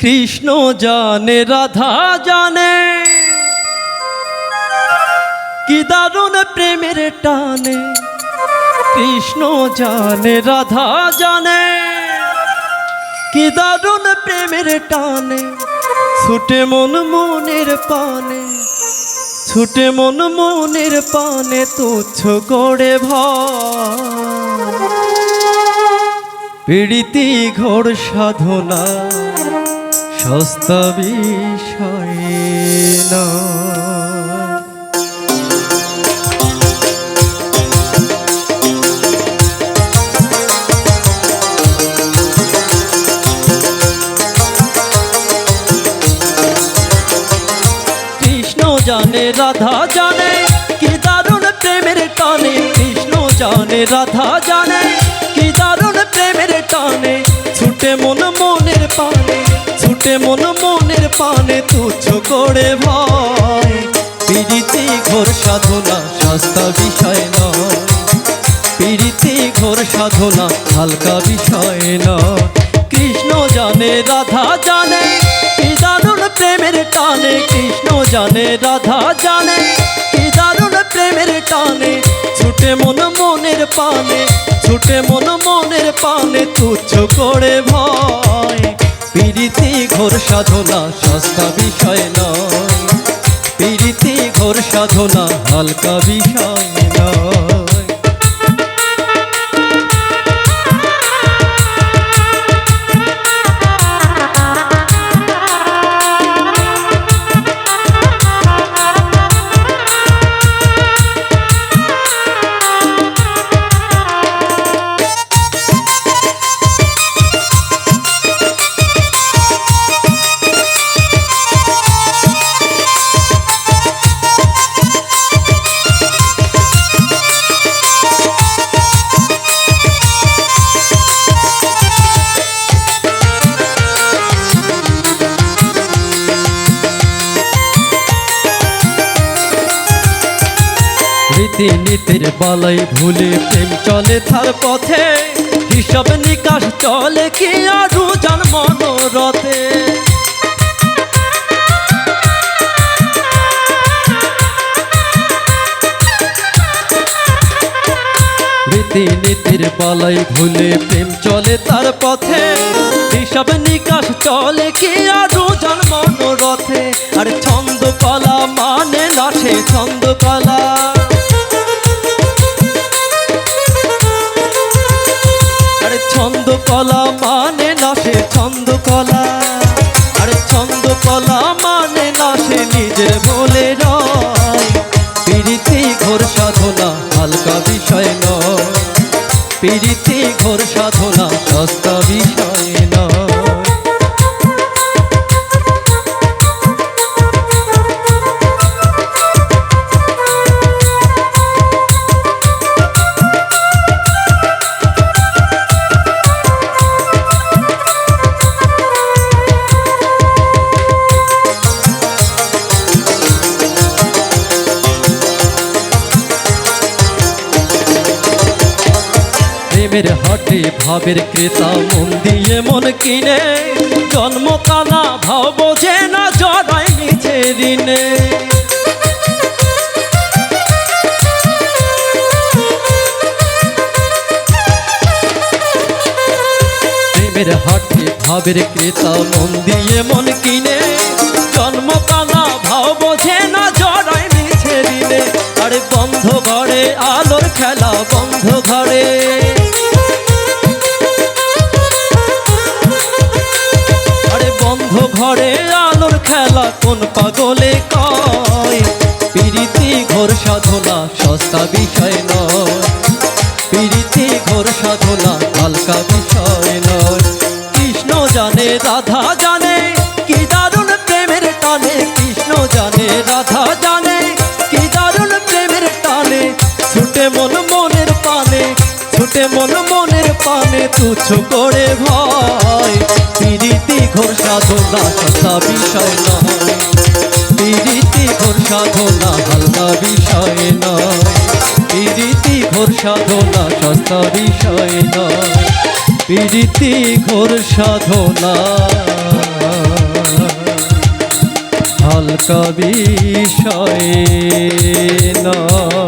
কৃষ্ণ জানে রাধা জানে কি দারুণ প্রেমের টানে। কৃষ্ণ জানে রাধা জানে কি দারুণ প্রেমের টানে। ছুটে মন মনের পানে, ছুটে মন মনের পানে তুচ্ছ করে ভয়। পীড়িতি ঘোর সাধনা সস্তা বিষয় না। কৃষ্ণ জানে রাধা জানে কি দারুণ প্রেমের টানে। কৃষ্ণ জানে রাধা জানে কি দারুণ প্রেমের টানে। ছুটে মন মনের পানে, ছুটে মন মনের পানে তুচ্ছ করে ভয়। পীড়িতি ঘোর সাধনা সস্তা বিষয় নয়। পীড়িতি ঘোর সাধনা হালকা বিষয় নয়। কৃষ্ণ জানে রাধা জানে কি দারুণ প্রেমের টানে। কৃষ্ণ জানে রাধা জানে কি দারুণ প্রেমের টানে। ছুটে মন মনের পানে, ছুটে মন মনের পানে তুচ্ছ করে ভয়। পীড়িতি ঘোর সাধনা সস্তা বিষয় নয়। পীড়িতি ঘোর সাধনা হালকা বিষয় নয়। রীতিনীতির বালাই ভুলে প্রেম চলে তার পথে। হিসাব নিকাশ চলে কি আরু জান মনোরথে। রীতিনীতির বালাই ভুলে প্রেম চলে তার পথে। হিসাব নিকাশ চলে কি আরু জান মনোরথে। আর ছন্দ কলা মানে না সে ছন্দ কলা। ছন্দ কলা মানে না সে ছন্দ কলা। আরে ছন্দ কলা মানে না সে নিজের বলে রয়। পীড়িতি ঘোর সাধনা হালকা বিষয় নয়। পীড়িতি ঘোর সাধনা সস্তা বিষয় নয়। প্রেমের হাটে ভাবের ক্রেতা মন দিয়ে মন কিনে। জন্ম কানা ভাব বোঝে না জড়ায় নিচে ঋণে। প্রেমের হাটে ভাবের ক্রেতা মন দিয়ে মন কিনে। জন্ম কানা ভাব বোঝে না জড়ায় নিচে ঋণে। আরে বন্ধ ঘরে আলোর খেলা বন্ধ ঘরে। বন্ধ ঘরে আলোর খেলা কোন পাগলে কয়। পীড়িতি ঘোর সাধনা সস্তা বিষয় নয়। পীড়িতি ঘোর সাধনা হালকা বিষয় নয়। কৃষ্ণ জানে রাধা জানে কি দারুণ প্রেমের টানে। কৃষ্ণ জানে রাধা জানে কি দারুণ প্রেমের টানে। ছুটে মন মনের পানে, ছুটে মন মনের পানে তুচ্ছ করে ভয়। পীড়িতি ঘোর সাধনা সস্তা বিষয় নয়। পীড়িতি ঘোর সাধনা হালকা বিষয় নয়। পীড়িতি ঘোর সাধনা সস্তা বিষয় নয়। পীড়িতি ঘোর সাধনা বিষয়ে নয়।